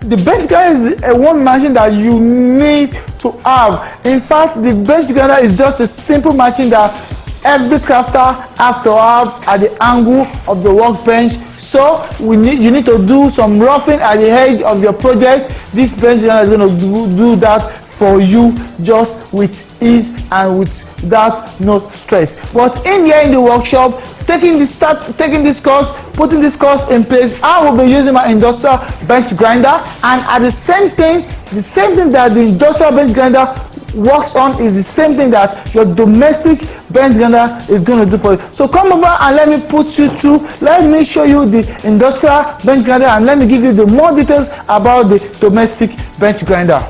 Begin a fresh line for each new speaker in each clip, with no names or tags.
The bench grinder is a one machine that you need to have. In fact, the bench grinder is just a simple machine that every crafter has to have at the angle of the workbench. So you need to do some roughing at the edge of your project. This bench grinder is going to do that for you just with ease and without no stress. But in here in the workshop, taking this course, putting this course in place, I will be using my industrial bench grinder, and at the same thing that the industrial bench grinder works on is the same thing that your domestic bench grinder is going to do for you. So come over and let me put you through, let me show you the industrial bench grinder, and let me give you the more details about the domestic bench grinder.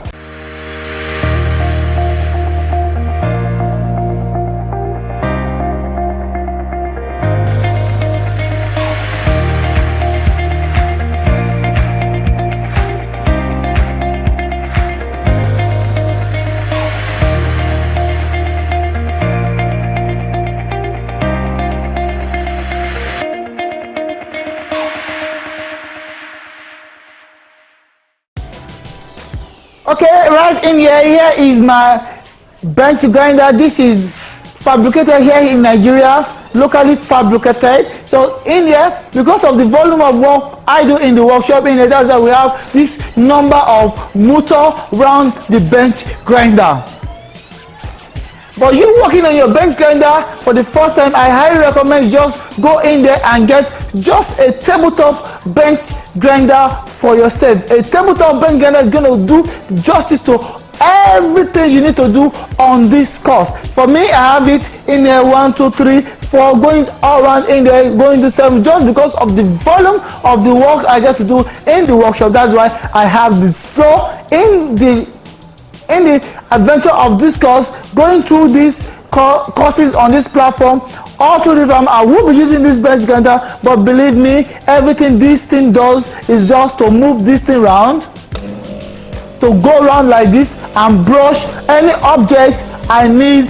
Okay, right in here is my bench grinder. This is fabricated here in Nigeria, locally fabricated. So in here, because of the volume of work I do in the workshop, in here, that's why we have this number of motor around the bench grinder. But you working on your bench grinder for the first time, I highly recommend just go in there and get just a tabletop bench grinder for yourself. A tabletop bench grinder is going to do justice to everything you need to do on this course. For me, I have it in there 1, 2, 3, 4, going all around in there, going to 7, just because of the volume of the work I get to do in the workshop. That's why I have this. So in the adventure of this course, going through these courses on this platform, all through the time I will be using this bench grinder. But believe me, everything this thing does is just to move this thing around, to go around like this and brush any object I need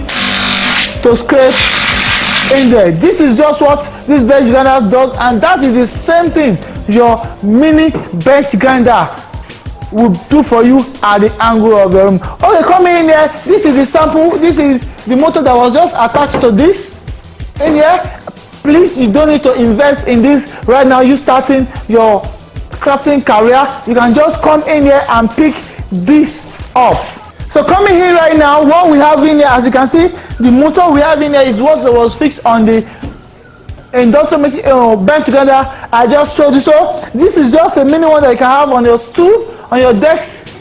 to scrape in there. This is just what this bench grinder does, and that is the same thing your mini bench grinder will do for you at the angle of your room. Okay, coming in here, this is the sample. This is the motor that was just attached to this in here. Please, you don't need to invest in this right now. You starting your crafting career, you can just come in here and pick this up. So coming here right now, what we have in here, as you can see, the motor we have in here is what was fixed on the industrial machine bench grinder I just showed you. So this is just a mini one that you can have on your stool, on your decks,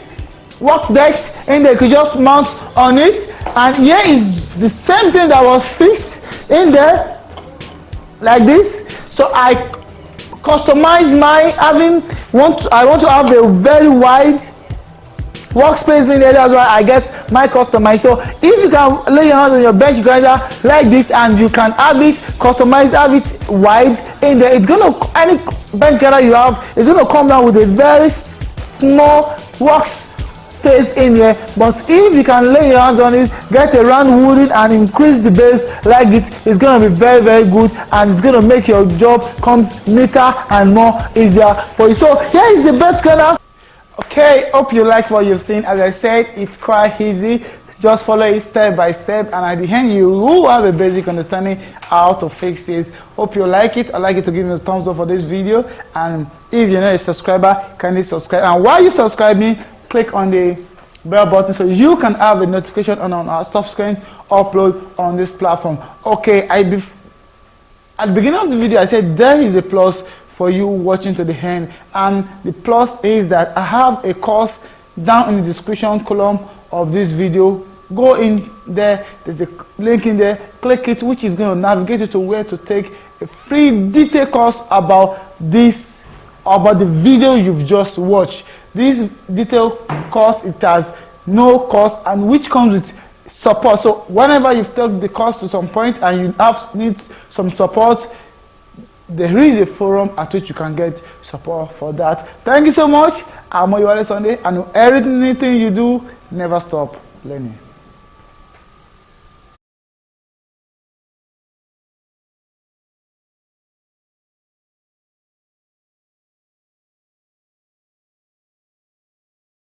work decks, and they could just mount on it. And here is the same thing that was fixed in there like this. So I customize my I want to have a very wide workspace in there. That's why I get my customized. So if you can lay your hands on your bench grinder like this, and you can have it customized, have it wide in there, it's gonna, any bench grinder you have is gonna come down with a very small workspace in here. But if you can lay your hands on it, get a round wooden and increase the base like it's gonna be very, very good, and it's gonna make your job comes neater and more easier for you. So here is the bench grinder. Okay, hope you like what you've seen. As I said, it's quite easy. Just follow it step by step, and at the end you will have a basic understanding how to fix it. Hope you like it. I'd like you to give me a thumbs up for this video, and if you're not a subscriber, kindly subscribe. And while you subscribing, click on the bell button so you can have a notification on our subsequent upload on this platform. Okay, at the beginning of the video I said there is a plus for you watching to the end, and the plus is that I have a course down in the description column of this video. Go in there, there's a link in there, click it, which is going to navigate you to where to take a free detailed course about the video you've just watched. This detailed course, it has no cost, and which comes with support. So whenever you've taken the course to some point and you need some support, there is a forum at which you can get support for that. Thank you so much. I'm Oyewale Sunday, and anything you do, never stop learning.